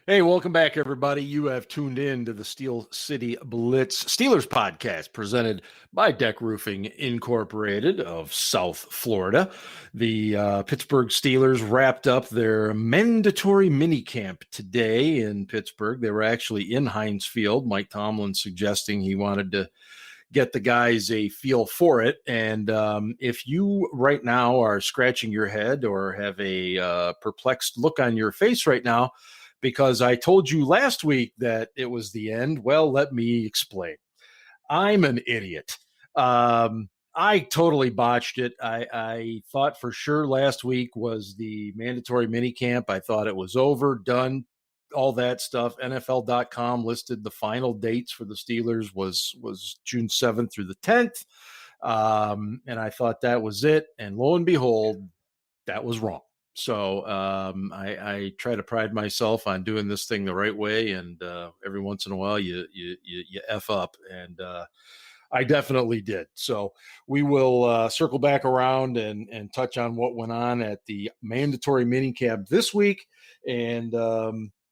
Hey, welcome back, everybody. You have tuned in to the Steel City Blitz Steelers Podcast, presented by DEK Roofing Incorporated of South Florida. The Pittsburgh Steelers wrapped up their mandatory minicamp today in Pittsburgh. They were actually in Heinz Field. Mike Tomlin suggesting he wanted to get the guys a feel for it. And if you right now are scratching your head or have a perplexed look on your face right now, because I told you last week that it was the end. Well, let me explain. I'm an idiot. I totally botched it. I thought for sure last week was the mandatory minicamp. I thought it was over, done, all that stuff. NFL.com listed the final dates for the Steelers was June 7th through the 10th. And I thought that was it. And lo and behold, that was wrong. So I try to pride myself on doing this thing the right way, and every once in a while you F up, and I definitely did. So we will circle back around and touch on what went on at the mandatory minicamp this week, and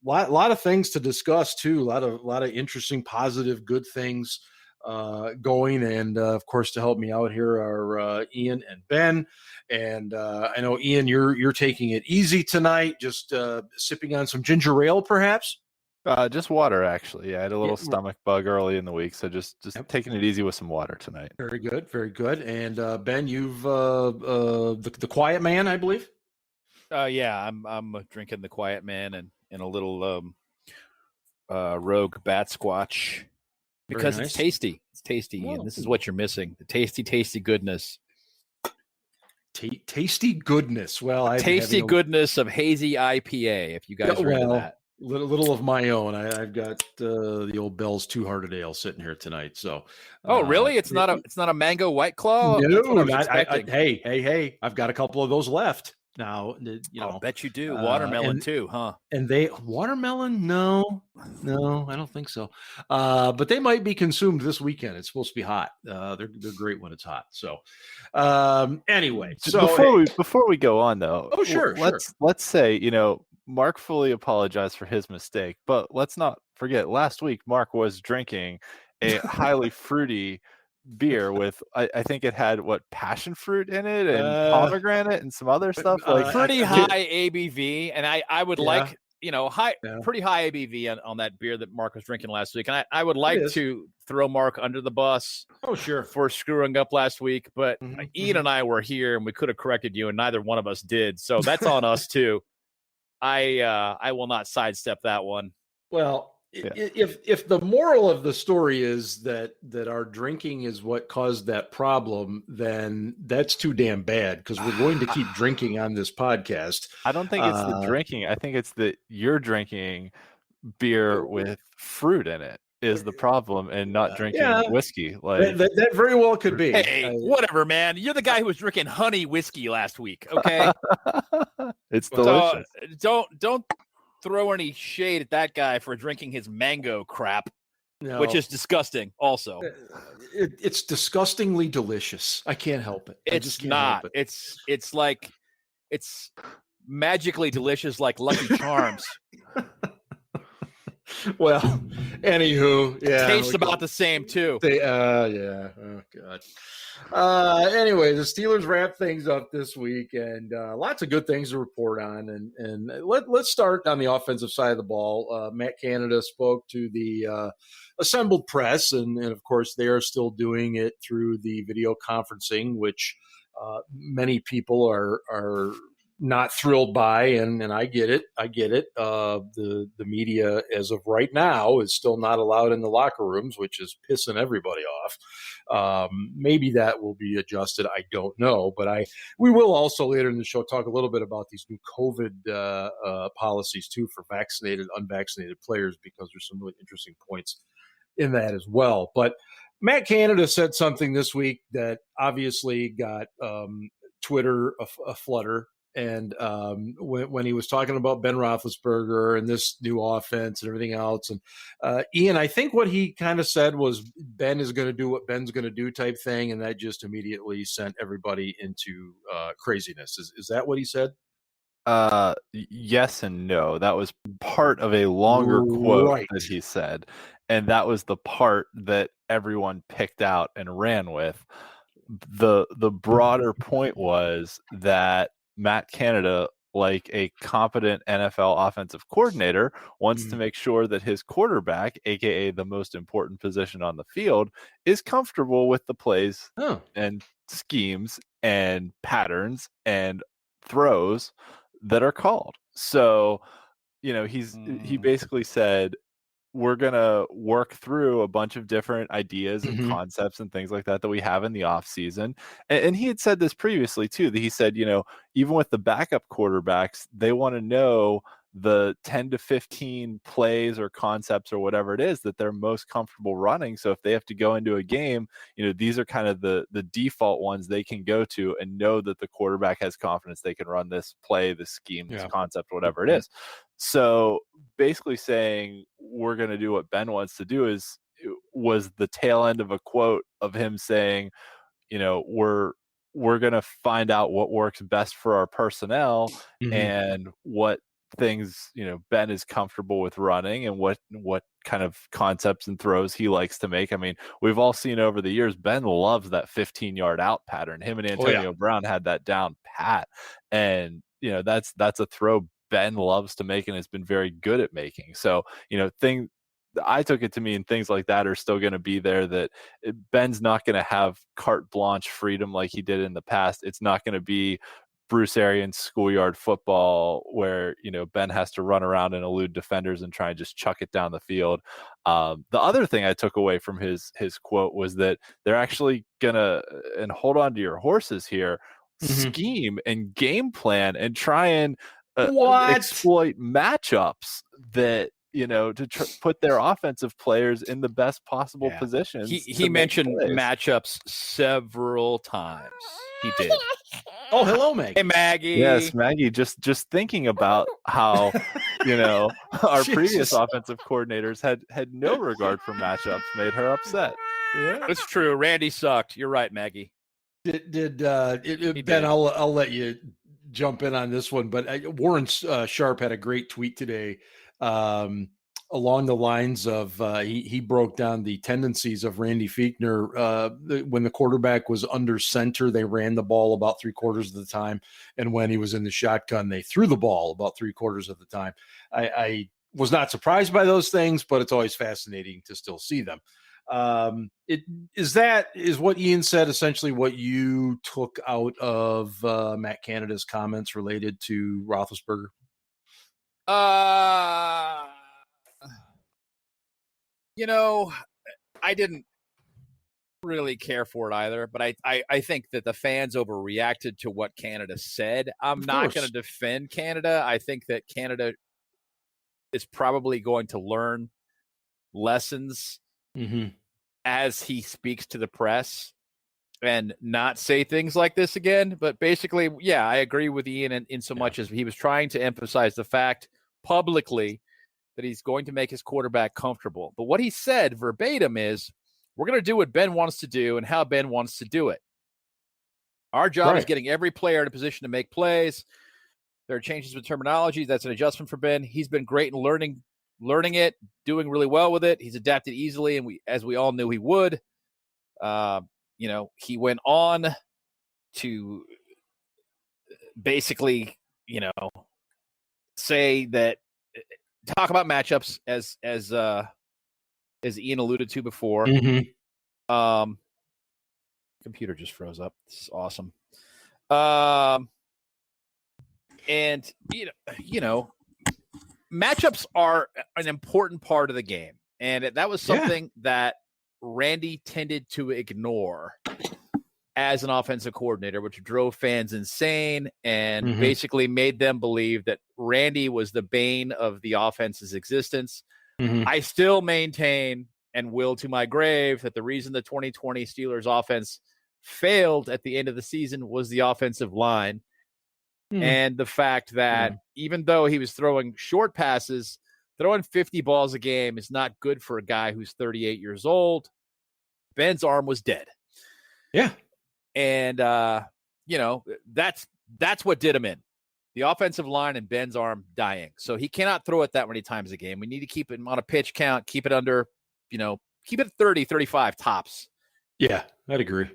lot of things to discuss too. A lot of interesting, positive, good things going, and of course, to help me out here are Ian and Ben. And I know, Ian, you're taking it easy tonight, just sipping on some ginger ale, perhaps. Just water, actually. Yeah, I had a little stomach bug early in the week, so just taking it easy with some water tonight. Very good, very good. And Ben, you've the Quiet Man, I believe. Yeah, I'm drinking the Quiet Man and a little Rogue Bat Squatch because it's tasty. It's tasty, Ian. This is what you're missing: the tasty goodness. Tasty goodness. Well, tasty goodness of hazy IPA. If you guys are into that, little of my own. I've got the old Bell's Two Hearted Ale sitting here tonight. So, oh really? It's not a mango White Claw. No, hey. I've got a couple of those left now. I'll bet you do. Watermelon too, huh? And watermelon? No, I don't think so. But they might be consumed this weekend. It's supposed to be hot. They're great when it's hot. So, anyway, so before we go on though, sure. Let's say Mark fully apologized for his mistake, but let's not forget last week Mark was drinking a highly fruity beer with I think it had passion fruit in it and pomegranate and some other stuff like pretty high ABV, and I would like pretty high ABV on that beer that Mark was drinking last week, and I would like to throw Mark under the bus. Oh sure, for screwing up last week, but Ian and I were here and we could have corrected you, and neither one of us did, so that's on us too. I will not sidestep that one. Well, if the moral of the story is that our drinking is what caused that problem, then that's too damn bad, because we're going to keep drinking on this podcast. I don't think it's the drinking. I think it's that you're drinking beer with fruit in it is the problem, and not drinking whiskey. Like that very well could be. Hey, whatever, man. You're the guy who was drinking honey whiskey last week. Okay, it's delicious. So, don't throw any shade at that guy for drinking his mango crap, which is disgusting. Also, it's disgustingly delicious. I can't help it. It's not. It's like it's magically delicious, like Lucky Charms. Well, anywho, tastes about the same too. Yeah. Oh God. Anyway, the Steelers wrap things up this week, and lots of good things to report on. And let's start on the offensive side of the ball. Matt Canada spoke to the assembled press, and of course they are still doing it through the video conferencing, which many people are not thrilled by, and I get it. The media, as of right now, is still not allowed in the locker rooms, which is pissing everybody off. Maybe that will be adjusted. I don't know, but we will also later in the show talk a little bit about these new COVID policies too for vaccinated, unvaccinated players, because there's some really interesting points in that as well. But Matt Canada said something this week that obviously got Twitter aflutter. And when he was talking about Ben Roethlisberger and this new offense and everything else, and Ian, I think what he kind of said was Ben is going to do what Ben's going to do type thing, and that just immediately sent everybody into craziness. Is that what he said? Yes and no. That was part of a longer quote Right. that he said, and that was the part that everyone picked out and ran with. The broader point was that Matt Canada, like a competent NFL offensive coordinator, wants to make sure that his quarterback, aka the most important position on the field, is comfortable with the plays and schemes and patterns and throws that are called. So, he basically said, we're going to work through a bunch of different ideas and concepts and things like that we have in the off season. And he had said this previously too, that he said, even with the backup quarterbacks, they want to know the 10 to 15 plays or concepts or whatever it is that they're most comfortable running. So if they have to go into a game, these are kind of the default ones they can go to and know that the quarterback has confidence they can run this play, this scheme, this concept, whatever it is. So basically saying we're going to do what Ben wants to do was the tail end of a quote of him saying, we're going to find out what works best for our personnel and what things Ben is comfortable with running and what kind of concepts and throws he likes to make. I mean, we've all seen over the years Ben loves that 15-yard out pattern. Him and Antonio Brown had that down pat, and that's a throw Ben loves to make and has been very good at making. So I took it to mean things like that are still going to be there, that Ben's not going to have carte blanche freedom like he did in the past. It's not going to be Bruce Arians schoolyard football where, Ben has to run around and elude defenders and try and just chuck it down the field. The other thing I took away from his quote was that they're actually going to, and hold on to your horses here, scheme and game plan and try and exploit matchups that, to put their offensive players in the best possible positions. He mentioned matchups several times. He did. Oh, hello, Maggie. Hey, Maggie. Yes, Maggie. Just thinking about how, our previous offensive coordinators had no regard for matchups made her upset. Yeah, it's true. Randy sucked. You're right, Maggie. Ben? I'll let you jump in on this one, but Warren Sharp had a great tweet today along the lines of he broke down the tendencies of Randy Fichtner. When the quarterback was under center, they ran the ball about 3/4 of the time, and when he was in the shotgun, they threw the ball about 3/4 of the time. I was not surprised by those things, but it's always fascinating to still see them. Is what Ian said essentially what you took out of Matt Canada's comments related to Roethlisberger? I didn't really care for it either, but I think that the fans overreacted to what Canada said. I'm not going to defend Canada. I think that Canada is probably going to learn lessons as he speaks to the press and not say things like this again. But basically, I agree with Ian in so much as he was trying to emphasize the fact publicly that he's going to make his quarterback comfortable. But what he said verbatim is, we're going to do what Ben wants to do and how Ben wants to do it. Our job is getting every player in a position to make plays. There are changes with terminology. That's an adjustment for Ben. He's been great in learning it, doing really well with it. He's adapted easily, and as we all knew he would. He went on to basically, say that, talk about matchups as Ian alluded to before. Computer just froze up. This is awesome. And matchups are an important part of the game, and that was something that Randy tended to ignore as an offensive coordinator, which drove fans insane and basically made them believe that Randy was the bane of the offense's existence. I still maintain, and will to my grave, that the reason the 2020 Steelers offense failed at the end of the season was the offensive line. And the fact that even though he was throwing short passes, throwing 50 balls a game is not good for a guy who's 38 years old. Ben's arm was dead. Yeah. And, that's what did him in. the offensive line and Ben's arm dying. So he cannot throw it that many times a game. We need to keep him on a pitch count, keep it under, keep it 30, 35 tops. Yeah, I'd agree.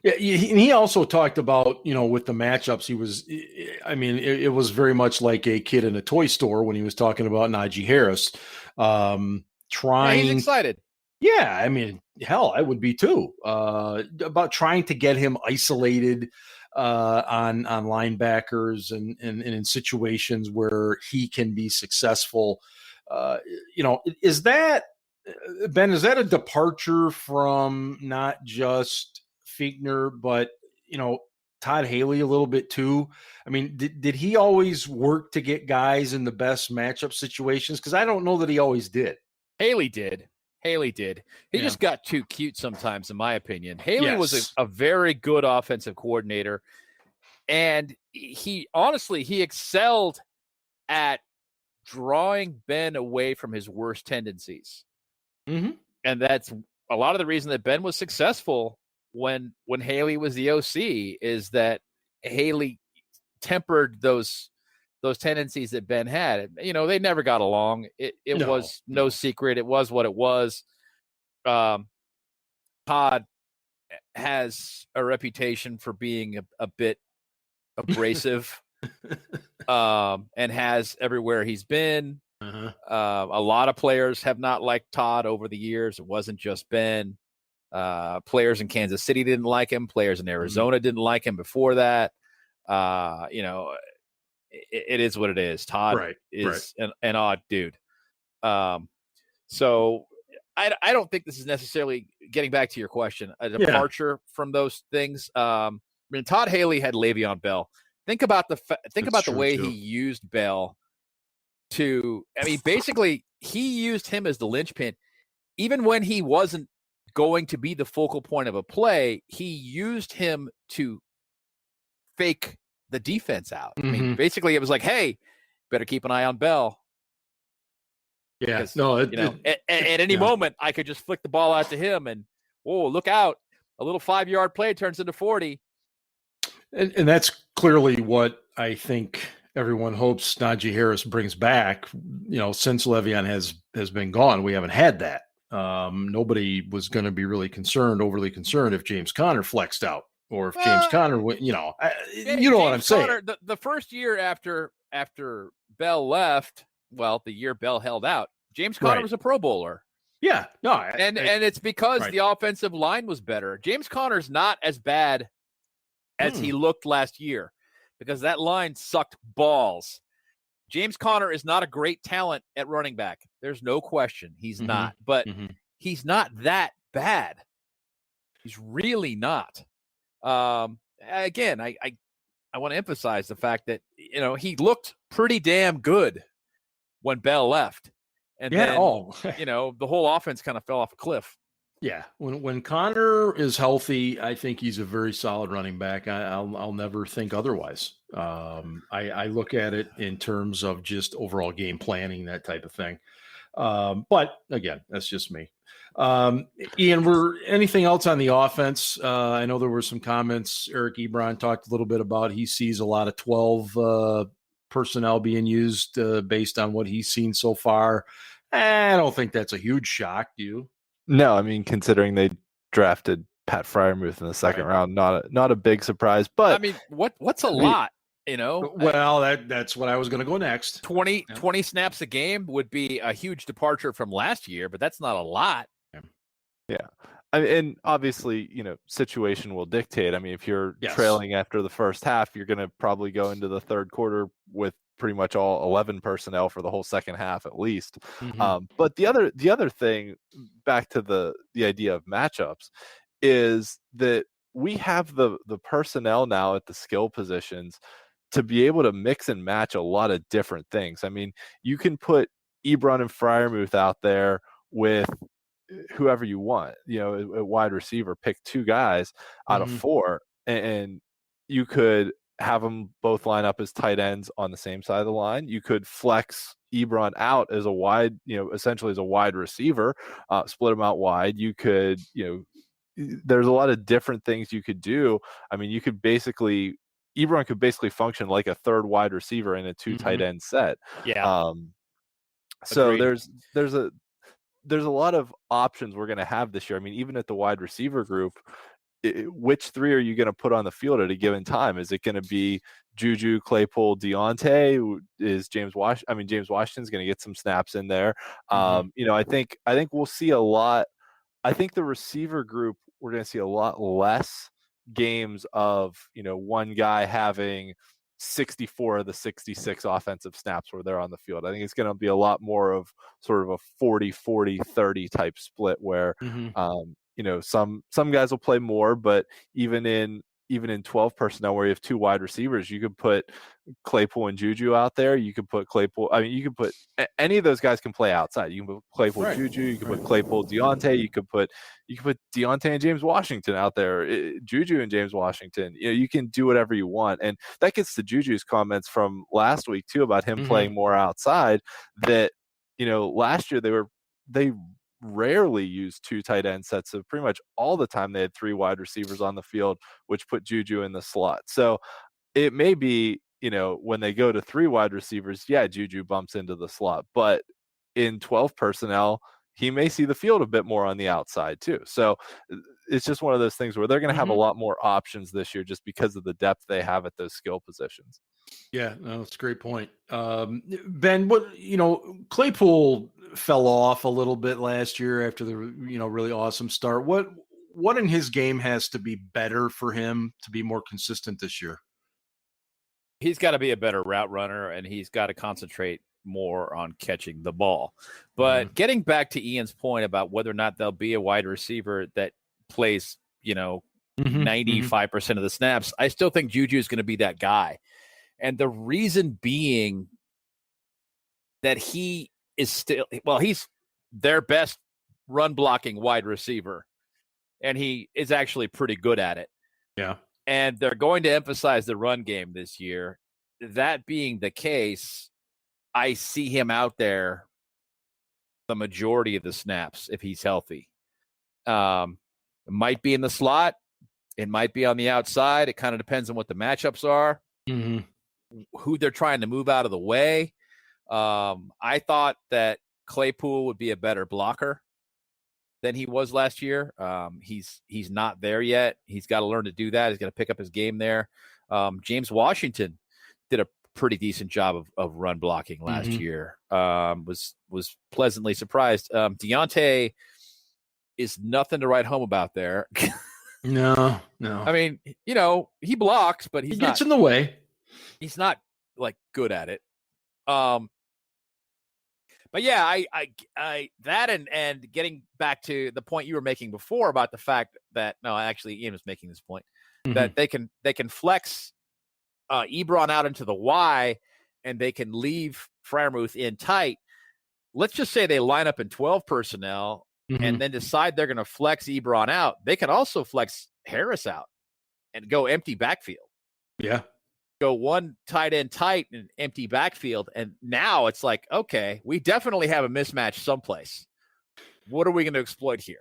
Yeah, he also talked about, with the matchups, it was very much like a kid in a toy store when he was talking about Najee Harris. He's excited. Yeah, I mean, hell, I would be too. About trying to get him isolated on linebackers and in situations where he can be successful. Is that, Ben, is that a departure from not just Fichtner, but, Todd Haley a little bit too? I mean, did he always work to get guys in the best matchup situations? Because I don't know that he always did. Haley did. He just got too cute sometimes, in my opinion. Haley was a very good offensive coordinator, and he excelled at drawing Ben away from his worst tendencies. Mm-hmm. And that's a lot of the reason that Ben was successful when Haley was the OC, is that Haley tempered those tendencies that Ben had. They never got along. It was no secret. It was what it was. Todd has a reputation for being a bit abrasive, and has everywhere he's been. Uh-huh. A lot of players have not liked Todd over the years. It wasn't just Ben. Players in Kansas City didn't like him. Players in Arizona didn't like him before that. It is what it is. Todd is an odd dude. So I don't think this is necessarily, getting back to your question, a departure from those things. Todd Haley had Le'Veon Bell. Think about the way he used Bell basically he used him as the linchpin. Even when he wasn't going to be the focal point of a play, he used him to fake the defense out. Mm-hmm. I mean, basically it was like, hey, better keep an eye on Bell. Yeah. At any moment I could just flick the ball out to him and, look out. A little 5-yard play turns into 40. And that's clearly what I think everyone hopes Najee Harris brings back. Since Le'Veon has been gone, we haven't had that. Nobody was going to be really overly concerned if James Conner flexed out, or if James Conner, what I'm saying. The first year after Bell left, the year Bell held out, James Conner was a Pro Bowler. Yeah, no, and it's because the offensive line was better. James Conner's not as bad as he looked last year, because that line sucked balls. James Conner is not a great talent at running back. There's no question. He's not. But he's not that bad. He's really not. Again, I want to emphasize the fact that, he looked pretty damn good when Bell left. And then, the whole offense kind of fell off a cliff. Yeah, when Conner is healthy, I think he's a very solid running back. I'll never think otherwise. I look at it in terms of just overall game planning, that type of thing. But again, that's just me. Ian, anything else on the offense? I know there were some comments. Eric Ebron talked a little bit about he sees a lot of 12 personnel being used based on what he's seen so far. I don't think that's a huge shock. Do you? No, I mean, considering they drafted Pat Freiermuth in the second round, not a big surprise. But I mean, what's a lot? Well, that's what I was going to go next. 20 snaps a game would be a huge departure from last year, but that's not a lot. Yeah. And obviously, situation will dictate. I mean, if you're trailing after the first half, you're going to probably go into the third quarter with pretty much all 11 personnel for the whole second half at least. But the other thing, back to the idea of matchups, is that we have the personnel now at the skill positions to be able to mix and match a lot of different things. I mean, you can put Ebron and Freiermuth out there with whoever you want, a wide receiver, pick 2 guys out of 4, and you could have them both line up as tight ends on the same side of the line. You could flex Ebron out as a wide, essentially as a wide receiver, split him out wide. You could, there's a lot of different things you could do. I mean, you could basically Ebron could basically function like a third wide receiver in a two tight end set. Yeah. So Agreed. there's a lot of options we're going to have this year. I mean, even at the wide receiver group, which three are you going to put on the field at a given time? Is it going to be Juju, Claypool, Deontay? Is James Washington? I mean, James Washington's going to get some snaps in there. I think we'll see a lot. I think the receiver group, we're going to see a lot less games of, one guy having 64 of the 66 offensive snaps where they're on the field. I think it's going to be a lot more of sort of a 40-40-30 type split where, some guys will play more, but even in 12 personnel where you have two wide receivers, you could put Claypool and Juju out there. You could put Claypool. I mean, you could put any of those guys can play outside. You can put Claypool, right. Juju. You can put Claypool, Deontay. You could put Deontay and James Washington out there. Juju and James Washington. You can do whatever you want, and that gets to Juju's comments from last week too about him playing more outside. That last year they rarely used two tight end sets. So pretty much all the time they had three wide receivers on the field, which put Juju in the slot. So it may be, when they go to three wide receivers, Juju bumps into the slot, but in 12 personnel, he may see the field a bit more on the outside too. So it's just one of those things where they're going to have a lot more options this year just because of the depth they have at those skill positions. Yeah, no, that's a great point. Ben, Claypool fell off a little bit last year after the, really awesome start. What in his game has to be better for him to be more consistent this year? He's got to be a better route runner, and he's got to concentrate more on catching the ball. But getting back to Ian's point about whether or not there'll be a wide receiver that plays, 95% of the snaps, I still think Juju is going to be that guy. And the reason being that he is he's their best run blocking wide receiver, and he is actually pretty good at it. Yeah. And they're going to emphasize the run game this year. That being the case, I see him out there the majority of the snaps if he's healthy. It might be in the slot. It might be on the outside. It kind of depends on what the matchups are, who they're trying to move out of the way. I thought that Claypool would be a better blocker than he was last year. He's not there yet. He's got to learn to do that. He's got to pick up his game there. James Washington did a pretty decent job of run blocking last year. Was pleasantly surprised. Deontay is nothing to write home about there. No. I mean, he blocks, but he gets in the way. He's not like good at it. But yeah, I that and getting back to the point you were making before about the fact that Ian was making this point that they can flex Ebron out into the Y and they can leave Freiermuth in tight. Let's just say they line up in 12 personnel and then decide they're going to flex Ebron out. They can also flex Harris out and go empty backfield. Yeah. Go one tight end tight and empty backfield. And now it's like, okay, we definitely have a mismatch someplace. What are we going to exploit here?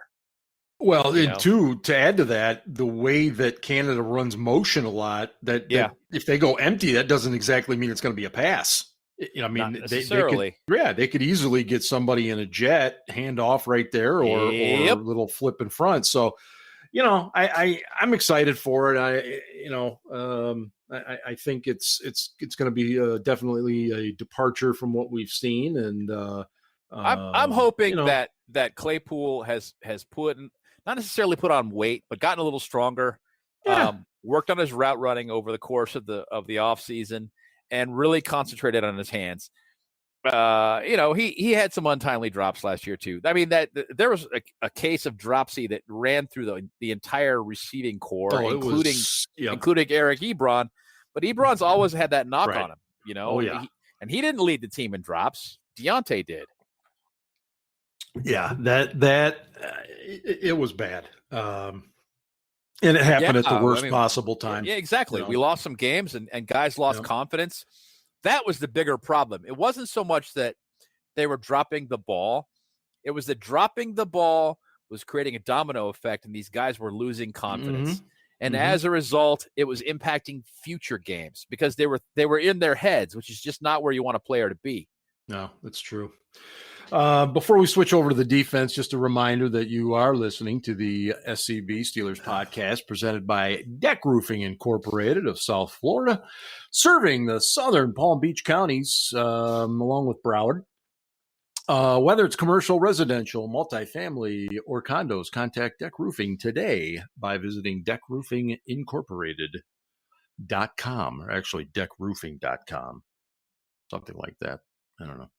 Well, to add to that, the way that Canada runs motion a lot, that if they go empty, that doesn't exactly mean it's going to be a pass. Not necessarily. They could easily get somebody in a jet, hand off right there, or a little flip in front. So, I'm excited for it. I think it's going to be definitely a departure from what we've seen, and I'm hoping that Claypool has not necessarily put on weight, but gotten a little stronger. Yeah. Worked on his route running over the course of the off season, and really concentrated on his hands. He had some untimely drops last year too. I mean, that there was a case of dropsy that ran through the entire receiving core, including Eric Ebron. But Ebron's always had that knock on him, and he didn't lead the team in drops. Deontay did. Yeah, it was bad. And it happened at the worst possible time. Yeah, exactly. We lost some games and guys lost confidence. That was the bigger problem. It wasn't so much that they were dropping the ball. It was that dropping the ball was creating a domino effect, and these guys were losing confidence. And as a result, it was impacting future games because they were in their heads, which is just not where you want a player to be. No, that's true. Before we switch over to the defense, just a reminder that you are listening to the SCB Steelers Podcast presented by DEK Roofing Incorporated of South Florida, serving the southern Palm Beach counties along with Broward. Whether it's commercial, residential, multifamily, or condos, contact DEK Roofing today by visiting DEKRoofingIncorporated.com, or actually DEKRoofing.com, something like that. I don't know.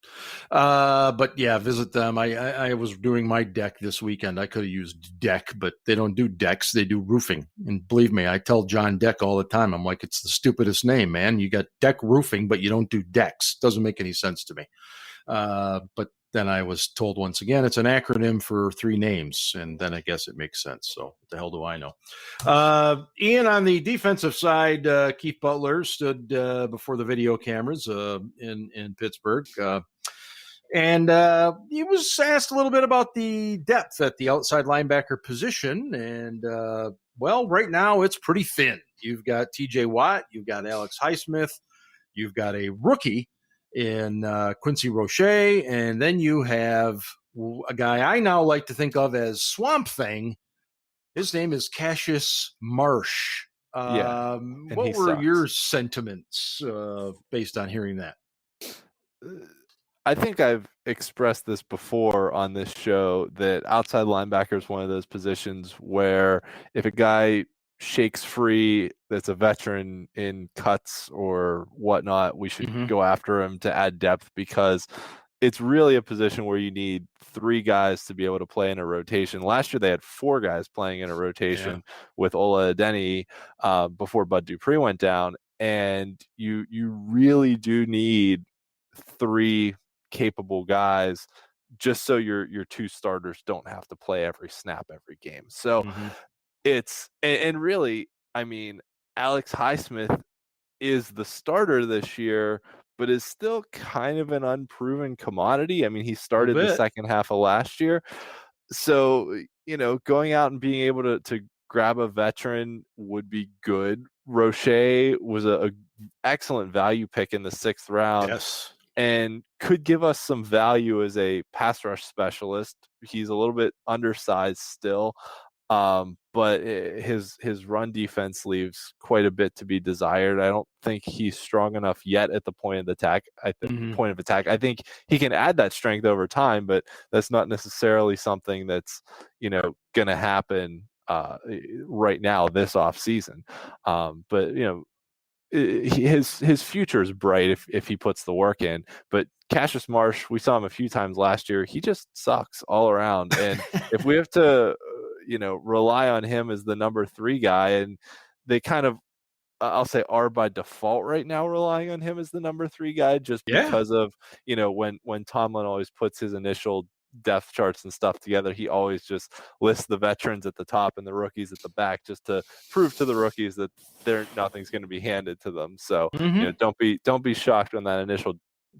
But yeah, visit them. I was doing my deck this weekend. I could have used deck, but they don't do decks. They do roofing. And believe me, I tell John Deck all the time. I'm like, it's the stupidest name, man. You got DEK Roofing, but you don't do decks. Doesn't make any sense to me. But then I was told once again, it's an acronym for 3 names. And then I guess it makes sense. So what the hell do I know? Ian, on the defensive side, Keith Butler stood before the video cameras in Pittsburgh. And he was asked a little bit about the depth at the outside linebacker position. And, well, right now it's pretty thin. You've got TJ Watt. You've got Alex Highsmith. You've got a rookie in Quincy Roche, and then you have a guy I now like to think of as Swamp Thing. His name is Cassius Marsh. What were your sentiments based on hearing that? I think I've expressed this before on this show that outside linebacker is one of those positions where if a guy shakes free that's a veteran in cuts or whatnot, we should go after him to add depth, because it's really a position where you need 3 guys to be able to play in a rotation. Last year they had 4 guys playing in a rotation with Ola Adeni before Bud Dupree went down, and you really do need 3 capable guys just so your 2 starters don't have to play every snap every game. So it's, and really, I mean, Alex Highsmith is the starter this year, but is still kind of an unproven commodity. I mean, he started the second half of last year. So, going out and being able to grab a veteran would be good. Roche was a excellent value pick in the 6th round. Yes. And could give us some value as a pass rush specialist. He's a little bit undersized still. But his run defense leaves quite a bit to be desired. I don't think he's strong enough yet at the point of attack. Point of attack, I think he can add that strength over time, but that's not necessarily something that's going to happen right now this off season. But his future is bright if he puts the work in. But Cassius Marsh, we saw him a few times last year. He just sucks all around, and if we have to rely on him as the number 3 guy, and they kind of, I'll say, are by default right now relying on him as the number 3 guy, just because of, when Tomlin always puts his initial depth charts and stuff together, he always just lists the veterans at the top and the rookies at the back, just to prove to the rookies that nothing's going to be handed to them. So don't be shocked when that initial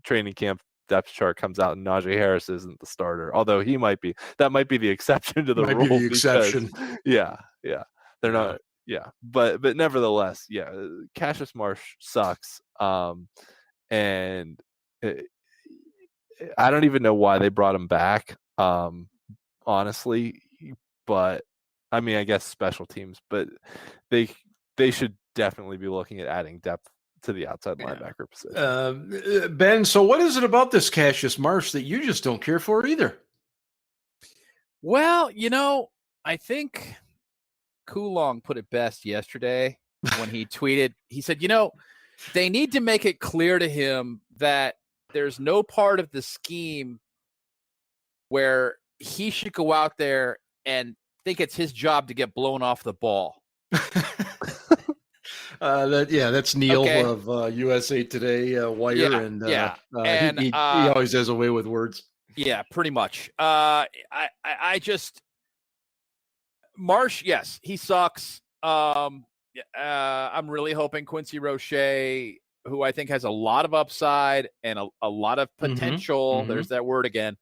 training camp depth chart comes out and Najee Harris isn't the starter, although that might be the exception to the rule. The exception. They're not. But nevertheless, Cassius Marsh sucks. And I don't even know why they brought him back, honestly. But I mean, I guess special teams, but they should definitely be looking at adding depth to the outside linebacker position. Ben, so what is it about this Cassius Marsh that you just don't care for either? Well, I think Kulong put it best yesterday when he tweeted. He said, they need to make it clear to him that there's no part of the scheme where he should go out there and think it's his job to get blown off the ball. That's Neil of USA Today Wire, he always has a way with words. Yeah, pretty much. I just Marsh, yes, he sucks. I'm really hoping Quincy Roche, who I think has a lot of upside and a lot of potential, there's that word again,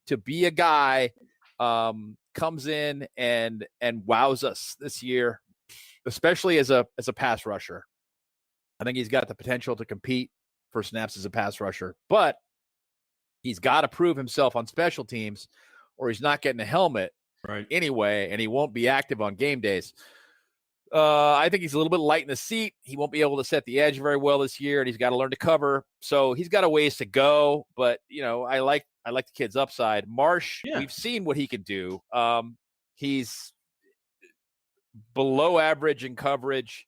to be a guy, comes in and wows us this year. especially as a pass rusher. I think he's got the potential to compete for snaps as a pass rusher, but he's got to prove himself on special teams or he's not getting a helmet anyway, and he won't be active on game days. I think he's a little bit light in the seat. He won't be able to set the edge very well this year, and he's got to learn to cover. So he's got a ways to go, but, I like the kid's upside. Marsh, we've seen what he can do. He's below average in coverage.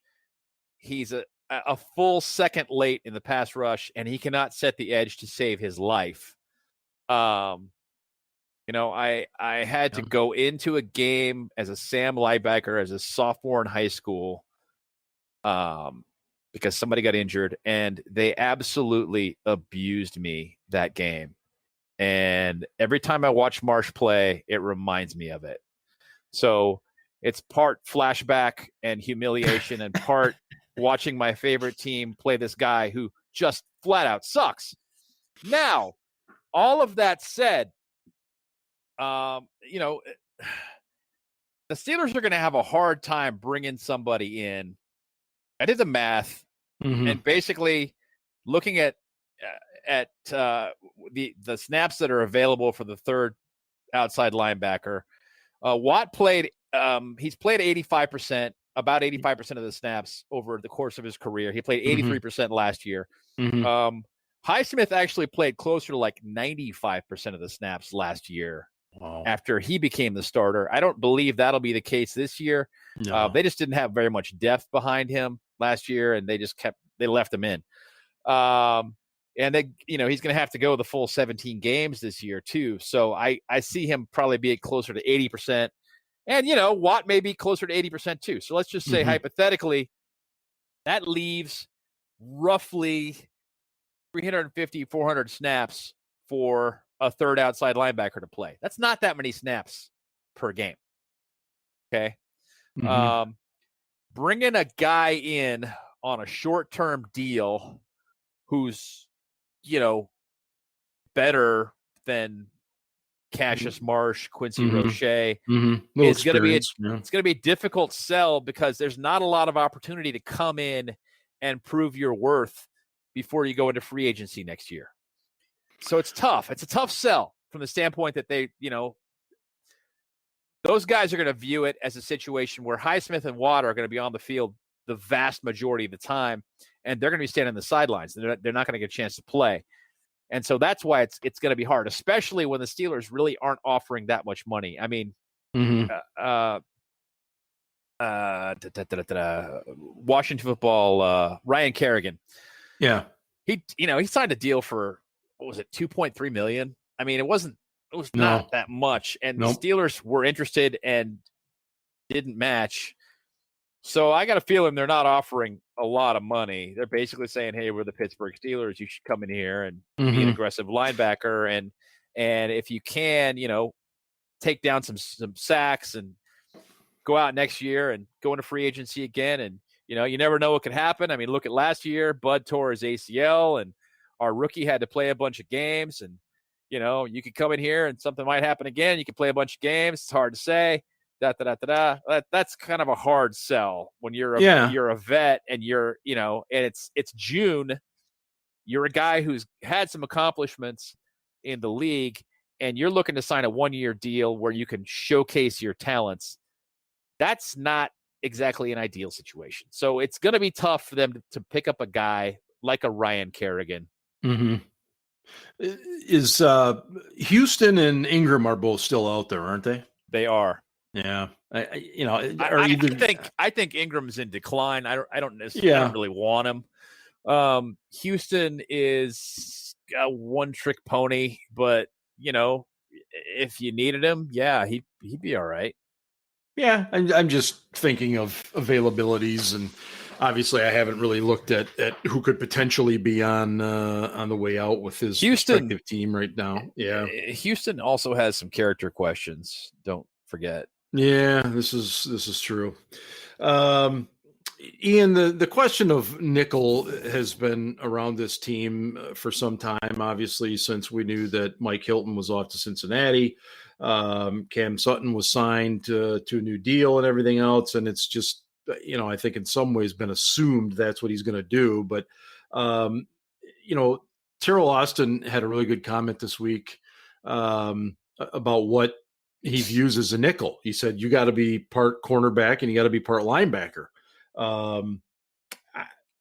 He's a full second late in the pass rush, and he cannot set the edge to save his life. I had to go into a game as a Sam linebacker as a sophomore in high school because somebody got injured, and they absolutely abused me that game. And every time I watch Marsh play, it reminds me of it. So it's part flashback and humiliation and part watching my favorite team play this guy who just flat out sucks. Now, all of that said, the Steelers are going to have a hard time bringing somebody in. I did the math, and basically looking at the snaps that are available for the third outside linebacker. Watt played. He's played 85%, about 85% of the snaps over the course of his career. He played 83% last year. Highsmith actually played closer to like 95% of the snaps last year. Wow. After he became the starter. I don't believe that'll be the case this year. No. They just didn't have very much depth behind him last year, and they left him in. And he's going to have to go the full 17 games this year too. So I see him probably be closer to 80%. And, Watt may be closer to 80% too. So let's just say hypothetically, that leaves roughly 350, 400 snaps for a third outside linebacker to play. That's not that many snaps per game. Okay. Bringing a guy in on a short-term deal who's, better than Cassius Marsh, Quincy Roche, is going to be it's going to be a difficult sell because there's not a lot of opportunity to come in and prove your worth before you go into free agency next year. So it's tough. It's a tough sell from the standpoint that those guys are going to view it as a situation where Highsmith and Watt are going to be on the field the vast majority of the time, and they're going to be standing on the sidelines. They're not going to get a chance to play. And so that's why it's going to be hard, especially when the Steelers really aren't offering that much money. I mean, Washington Football, Ryan Kerrigan. Yeah. He signed a deal for, what was it, $2.3 million? I mean, it was not that much. And the Steelers were interested and didn't match. So I got a feeling they're not offering a lot of money. They're basically saying, hey, we're the Pittsburgh Steelers. You should come in here and be an aggressive linebacker. And if you can, take down some sacks and go out next year and go into free agency again. And, you never know what could happen. I mean, look at last year. Bud tore his ACL, and our rookie had to play a bunch of games. And, you could come in here and something might happen again. You could play a bunch of games. It's hard to say. That's kind of a hard sell when you're a vet and you're, and it's June. You're a guy who's had some accomplishments in the league, and you're looking to sign a 1-year deal where you can showcase your talents. That's not exactly an ideal situation. So it's going to be tough for them to pick up a guy like a Ryan Kerrigan. Is Houston and Ingram are both still out there, aren't they? They are. Yeah, I think Ingram's in decline. I don't really want him. Houston is a one-trick pony, but if you needed him, he'd be all right. Yeah, I'm just thinking of availabilities, and obviously I haven't really looked at who could potentially be on the way out with his respective team right now. Yeah, Houston also has some character questions. Don't forget. Yeah, this is true. Ian, the question of nickel has been around this team for some time, obviously, since we knew that Mike Hilton was off to Cincinnati. Cam Sutton was signed to a new deal and everything else, and it's just I think in some ways been assumed that's what he's going to do. But, Terrell Austin had a really good comment this week about what he views as a nickel. He said, you got to be part cornerback and you got to be part linebacker.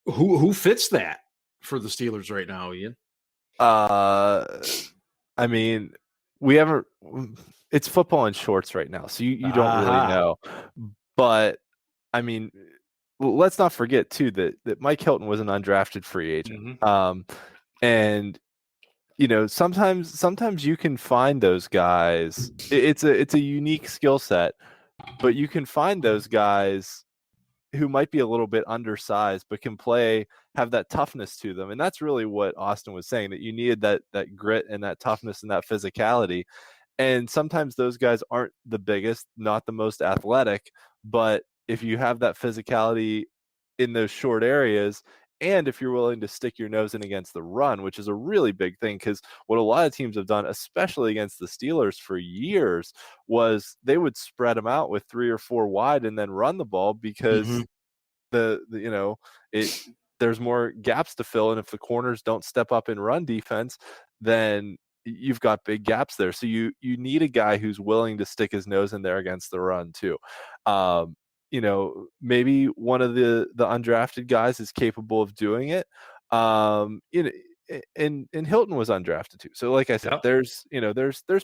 Who fits that for the Steelers right now, Ian? I mean, we haven't. It's football in shorts right now, so you don't really know. But I mean, let's not forget too that Mike Hilton was an undrafted free agent. Mm-hmm. And sometimes you can find those guys. It's a unique skill set, but you can find those guys who might be a little bit undersized but can have that toughness to them. And that's really what Austin was saying, that you needed that grit and that toughness and that physicality. And sometimes those guys aren't the biggest, not the most athletic, but if you have that physicality in those short areas, and if you're willing to stick your nose in against the run, which is a really big thing, because what a lot of teams have done, especially against the Steelers for years, was they would spread them out with 3 or 4 wide and then run the ball because there's more gaps to fill. And if the corners don't step up in run defense, then you've got big gaps there. So you need a guy who's willing to stick his nose in there against the run too. Maybe one of the undrafted guys is capable of doing it. And Hilton was undrafted too. So like I said, there's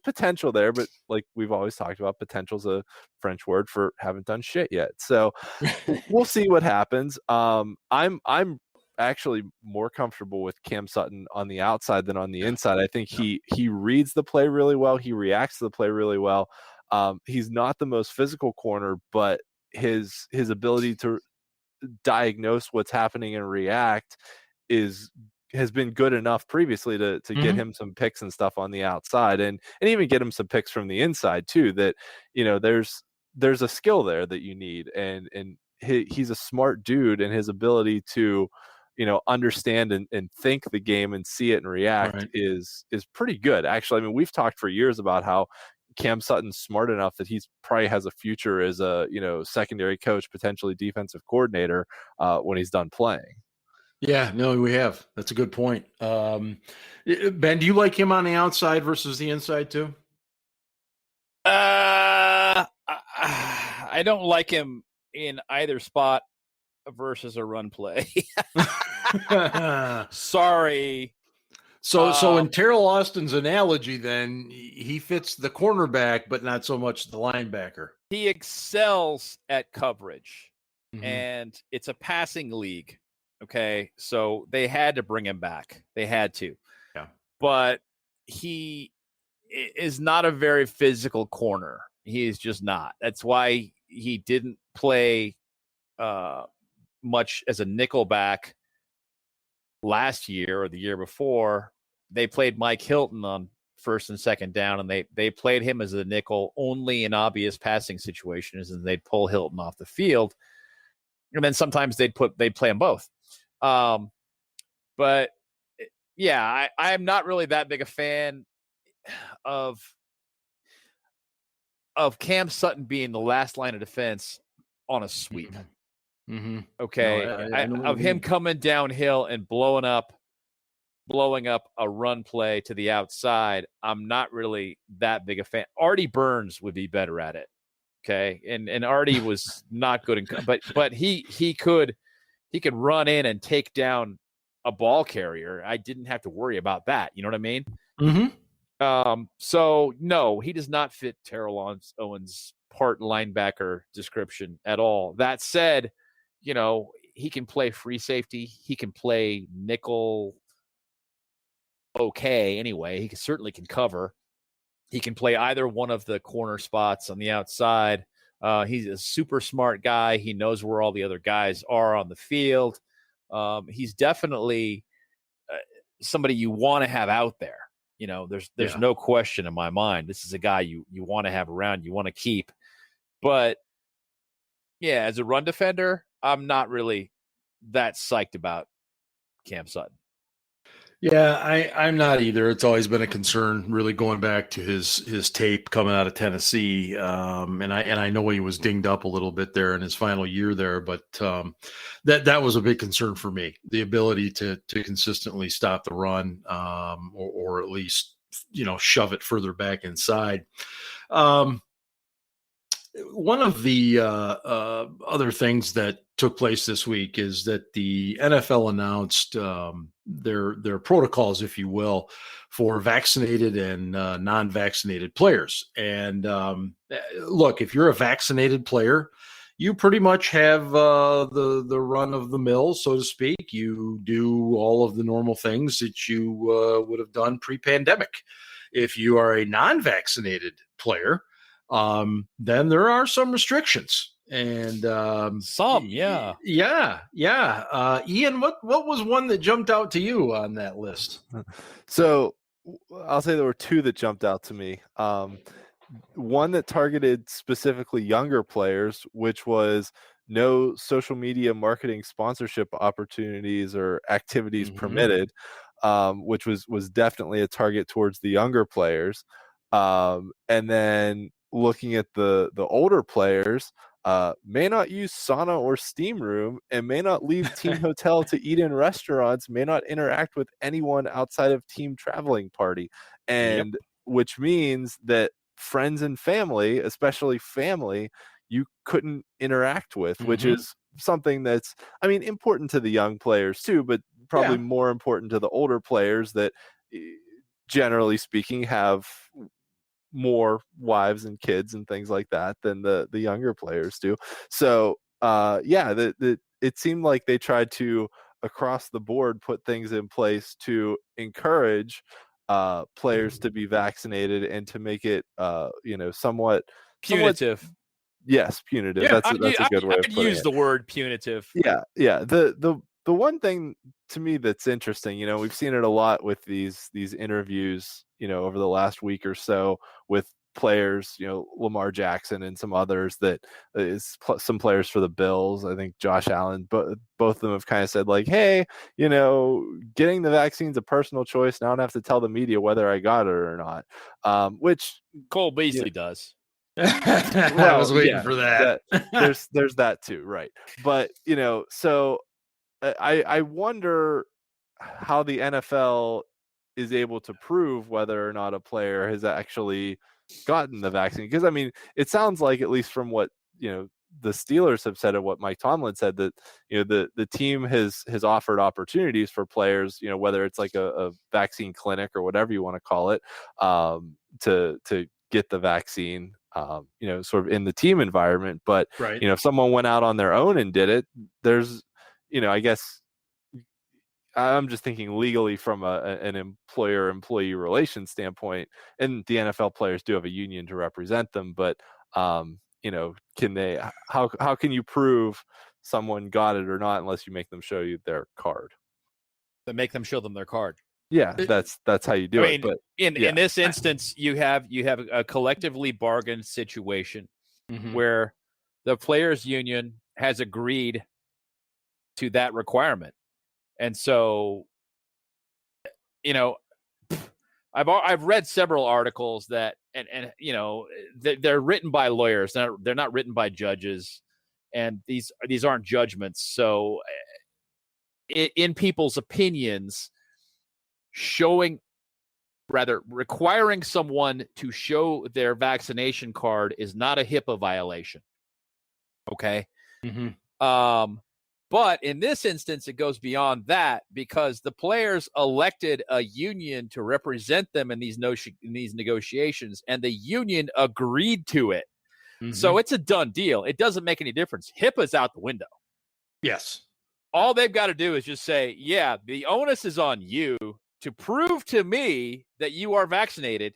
potential there, but like we've always talked about, potential's a French word for haven't done shit yet. So we'll see what happens. I'm actually more comfortable with Cam Sutton on the outside than on the inside. I think he reads the play really well. He reacts to the play really well. He's not the most physical corner, but his ability to diagnose what's happening and react has been good enough previously to get him some picks and stuff on the outside, and even get him some picks from the inside too. That there's a skill there that you need, and he's a smart dude, and his ability to understand and think the game and see it and react is pretty good, actually. I mean, we've talked for years about how Cam Sutton's smart enough that he's probably has a future as a secondary coach, potentially defensive coordinator when he's done playing. Yeah, no, we have. That's a good point. Ben, do you like him on the outside versus the inside too? I don't like him in either spot versus a run play. Sorry. So in Terrell Austin's analogy, then he fits the cornerback, but not so much the linebacker. He excels at coverage, and it's a passing league. Okay, so they had to bring him back. They had to. Yeah. But he is not a very physical corner. He is just not. That's why he didn't play much as a nickel back last year or the year before. They played Mike Hilton on first and second down, and they played him as a nickel only in obvious passing situations, and they'd pull Hilton off the field. And then sometimes they'd play them both. But yeah, I'm not really that big a fan of Cam Sutton being the last line of defense on a sweep. Okay. No, of him coming downhill and blowing up a run play to the outside. I'm not really that big a fan. Artie Burns would be better at it. Okay. And Artie was not good but he could run in and take down a ball carrier. I didn't have to worry about that. You know what I mean? So no, he does not fit Terrell Owens' part linebacker description at all. That said, he can play free safety. He can play nickel. Okay. Anyway, he certainly can cover. He can play either one of the corner spots on the outside. He's a super smart guy. He knows where all the other guys are on the field. He's definitely somebody you want to have out there. There's no question in my mind. This is a guy you want to have around, you want to keep. But yeah, as a run defender, I'm not really that psyched about Cam Sutton. Yeah, I'm not either. It's always been a concern, really, going back to his tape coming out of Tennessee, and I know he was dinged up a little bit there in his final year there, but that was a big concern for me. The ability to consistently stop the run, or at least shove it further back inside. Um, One of the other things that took place this week is that the NFL announced their protocols, if you will, for vaccinated and non-vaccinated players. And look, if you're a vaccinated player, you pretty much have the run of the mill, so to speak. You do all of the normal things that you would have done pre-pandemic. If you are a non-vaccinated player, then there are some restrictions. And yeah. Ian, what was one that jumped out to you on that list? So I'll say there were two that jumped out to me. One that targeted specifically younger players, which was no social media marketing sponsorship opportunities or activities permitted, which was definitely a target towards the younger players. And then looking at the older players, may not use sauna or steam room, and may not leave team hotel to eat in restaurants, may not interact with anyone outside of team traveling party. And which means that friends and family, especially family, you couldn't interact with, which is something that's, I mean, important to the young players too, but probably more important to the older players that, generally speaking, have more wives and kids and things like that than the younger players do. So it seemed like they tried to, across the board, put things in place to encourage players to be vaccinated and to make it somewhat punitive. Yes, punitive. Yeah, that's a good way of putting it. I'd use the word punitive. Yeah. The one thing to me that's interesting, we've seen it a lot with these interviews, over the last week or so with players, Lamar Jackson and some others that is some players for the Bills. I think Josh Allen, but both of them have kind of said like, hey, getting the vaccine's a personal choice. Now I don't have to tell the media whether I got it or not. Which Cole Beasley does. I was waiting for that. There's that too, right? But so I wonder how the NFL is able to prove whether or not a player has actually gotten the vaccine, because I mean, it sounds like, at least from what the Steelers have said and what Mike Tomlin said, that the team has offered opportunities for players, whether it's like a vaccine clinic or whatever you want to call it, to get the vaccine, sort of in the team environment. But if someone went out on their own and did it, there's, I guess I'm just thinking legally from an employer-employee relations standpoint, and the NFL players do have a union to represent them, but can they? How can you prove someone got it or not unless you make them show you their card? But make them show them their card. Yeah, that's how you do it. But in this instance, you have a collectively bargained situation where the players' union has agreed to that requirement. And so, I've read several articles that, and they're written by lawyers. They're not written by judges, and these aren't judgments. So, in people's opinions, requiring someone to show their vaccination card is not a HIPAA violation. Okay. But in this instance, it goes beyond that, because the players elected a union to represent them in these negotiations, and the union agreed to it. So it's a done deal. It doesn't make any difference. HIPAA's out the window. Yes. All they've got to do is just say, yeah, the onus is on you to prove to me that you are vaccinated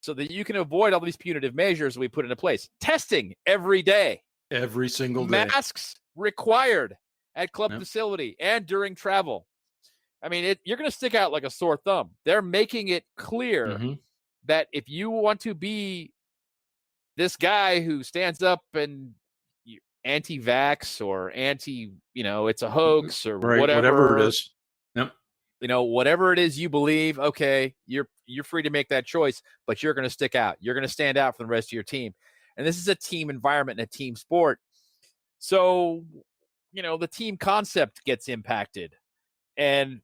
so that you can avoid all these punitive measures we put into place. Testing every day. Every single day. Masks required at club facility and during travel. I mean, you're going to stick out like a sore thumb. They're making it clear that if you want to be this guy who stands up and anti-vax or anti, it's a hoax or whatever it is. Yep. whatever it is you believe, okay, you're free to make that choice, but you're going to stick out. You're going to stand out from the rest of your team. And this is a team environment and a team sport. So, the team concept gets impacted. And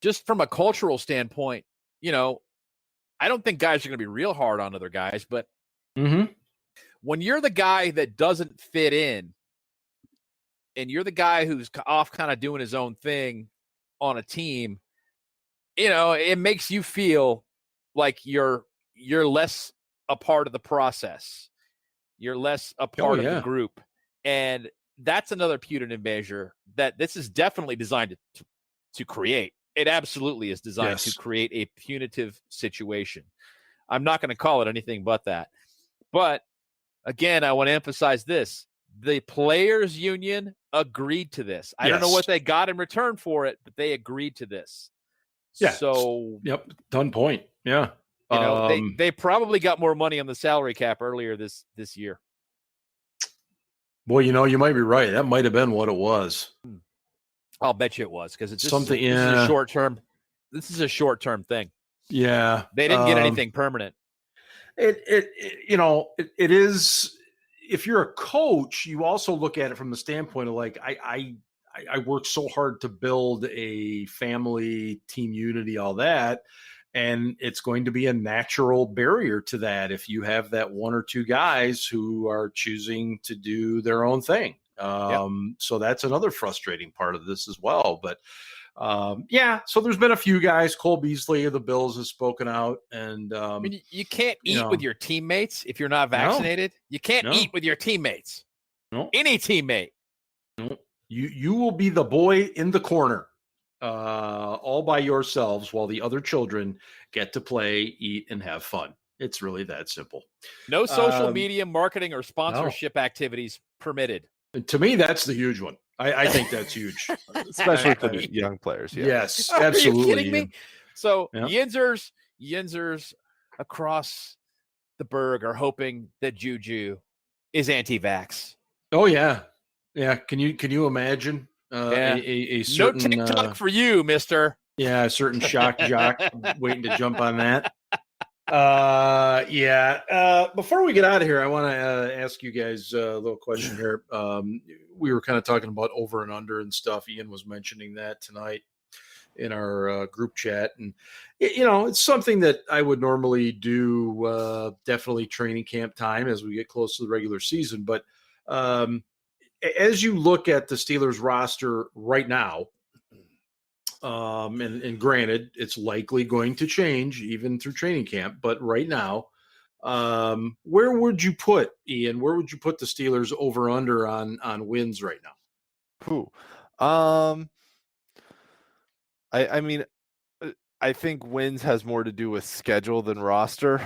just from a cultural standpoint, I don't think guys are going to be real hard on other guys, but when you're the guy that doesn't fit in and you're the guy who's off kind of doing his own thing on a team, it makes you feel like you're less a part of the process. You're less a part of the group. And that's another punitive measure that this is definitely designed to create. It absolutely is designed to create a punitive situation. I'm not going to call it anything but that. But again, I want to emphasize this. The players' union agreed to this. I don't know what they got in return for it, but they agreed to this. Yeah. So, done point. Yeah. They probably got more money on the salary cap earlier this year. Boy, you might be right. That might have been what it was. I'll bet you it was, because it's something. This is a short term. This is a short term thing. Yeah, they didn't get anything permanent. It is. If you're a coach, you also look at it from the standpoint of like, I worked so hard to build a family, team unity, all that. And it's going to be a natural barrier to that if you have that one or two guys who are choosing to do their own thing. So that's another frustrating part of this as well. But so there's been a few guys. Cole Beasley of the Bills has spoken out, and you can't eat with your teammates if you're not vaccinated. You can't eat with your teammates. No. Any teammate. No. You will be the boy in the corner, all by yourselves, while the other children get to play, eat, and have fun. It's really that simple. No social media marketing or sponsorship activities permitted. And to me, that's the huge one. I think that's huge, especially for the young players. Yeah. Yes, absolutely. Are you kidding me? So Yinzers across the burg are hoping that Juju is anti-vax. Oh yeah. Can you imagine a certain no TikTok for you, mister? Yeah, a certain shock jock waiting to jump on that. Before we get out of here, I want to ask you guys a little question here. We were kind of talking about over and under and stuff. Ian was mentioning that tonight in our group chat, and it's something that I would normally do, definitely training camp time as we get close to the regular season. But as you look at the Steelers roster right now, and granted, it's likely going to change even through training camp, but right now, where would you put, Ian? Where would you put the Steelers over under on wins right now? I mean, I think wins has more to do with schedule than roster,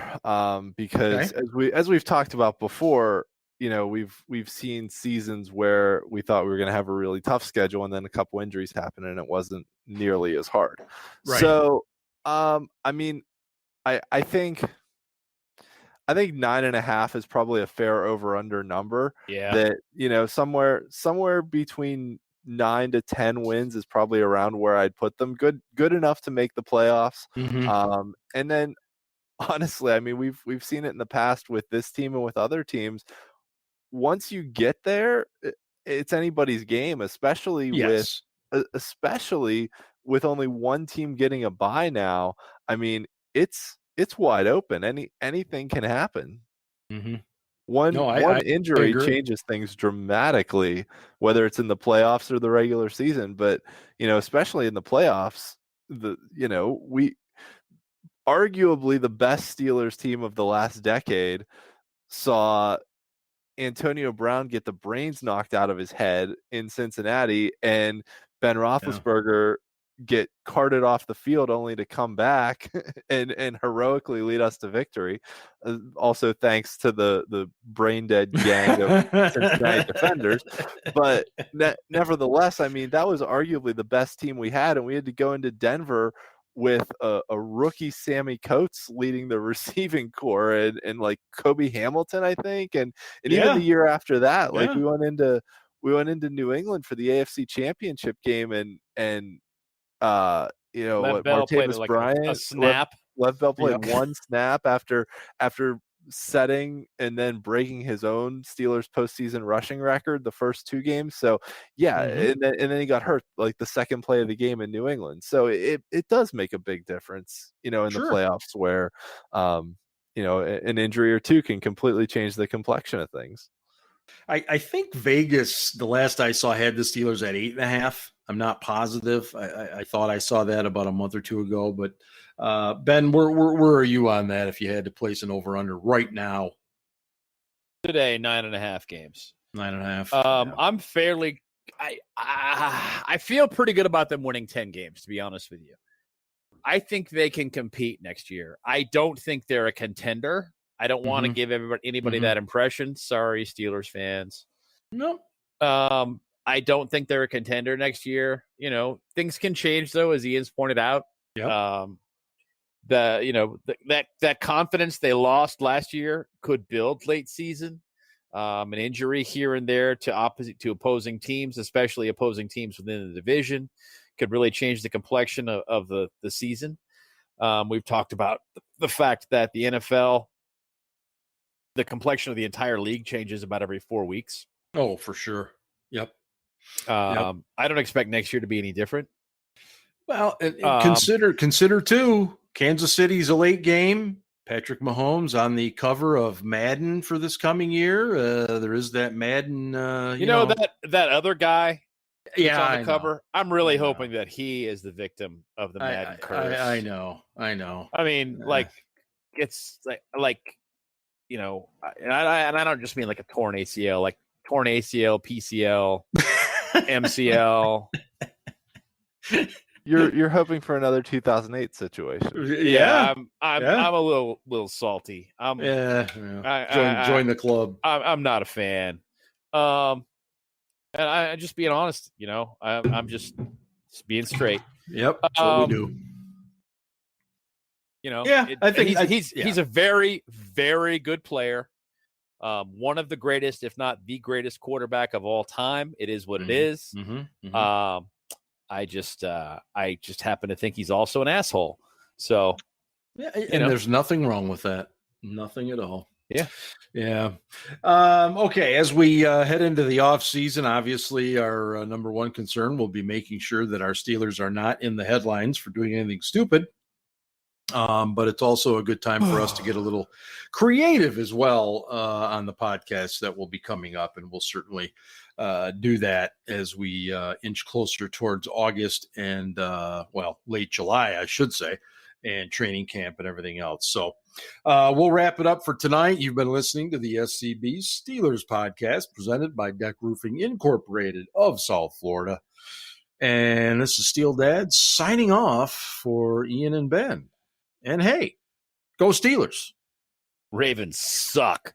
because as we've talked about before, we've seen seasons where we thought we were going to have a really tough schedule, and then a couple injuries happened, and it wasn't nearly as hard. Right. So, I think 9.5 is probably a fair over/under number. Yeah. That somewhere between 9 to 10 wins is probably around where I'd put them. Good enough to make the playoffs. Mm-hmm. And then, honestly, we've seen it in the past with this team and with other teams. Once you get there, it's anybody's game, especially with only one team getting a bye now. It's wide open. Anything can happen. Mm-hmm. One injury changes things dramatically, whether it's in the playoffs or the regular season. But especially in the playoffs, we arguably the best Steelers team of the last decade saw Antonio Brown get the brains knocked out of his head in Cincinnati, and Ben Roethlisberger get carted off the field only to come back and heroically lead us to victory. Also thanks to the brain dead gang of Cincinnati defenders. But nevertheless, that was arguably the best team we had, and we had to go into Denver with a rookie Sammy Coates leading the receiving core, and like Kobe Hamilton, I think, and even the year after that, like we went into New England for the AFC Championship game, and Lev Bell played Martavis like Bryant, a snap. Lev Bell played one snap after setting and then breaking his own Steelers postseason rushing record the first 2 games. So and then he got hurt like the second play of the game in New England. So it does make a big difference, in the playoffs where an injury or two can completely change the complexion of things. I think Vegas, the last I saw, had the Steelers at 8.5. I'm not positive. I thought I saw that about a month or two ago, but Ben, where are you on that? If you had to place an over under right now, today 9.5 games. 9.5. I'm fairly. I feel pretty good about them winning 10 games. To be honest with you, I think they can compete next year. I don't think they're a contender. I don't want to give anybody that impression. Sorry, Steelers fans. No. I don't think they're a contender next year. Things can change though, as Ian's pointed out. Yeah. That confidence they lost last year could build late season. An injury here and there to opposing teams, especially opposing teams within the division, could really change the complexion of the season. We've talked about the fact that the NFL, the complexion of the entire league changes about every 4 weeks. Oh, for sure. Yep. I don't expect next year to be any different. Well, consider too, Kansas City's a late game. Patrick Mahomes on the cover of Madden for this coming year. There is that Madden. That other guy. Yeah, on the cover. I'm really hoping that he is the victim of the Madden curse. I know. I mean, it's like and I don't just mean like a torn ACL, like torn ACL, PCL, MCL. You're hoping for another 2008 situation. Yeah, I'm a little salty. Join the club. I'm not a fan. And I just being honest, I'm just being straight. Yep, that's what we do. I think he's a very, very good player. One of the greatest, if not the greatest quarterback of all time. It is what it is. I just happen to think he's also an asshole. So, there's nothing wrong with that. Nothing at all. Yeah. Okay. As we head into the off season, obviously our number one concern will be making sure that our Steelers are not in the headlines for doing anything stupid. But it's also a good time for us to get a little creative as well on the podcast that will be coming up. And we'll certainly do that as we inch closer towards August and, late July, I should say, and training camp and everything else. So we'll wrap it up for tonight. You've been listening to the SCB Steelers Podcast presented by DEK Roofing Incorporated of South Florida. And this is SteelDad signing off for Ian and Ben. And hey, go Steelers. Ravens suck.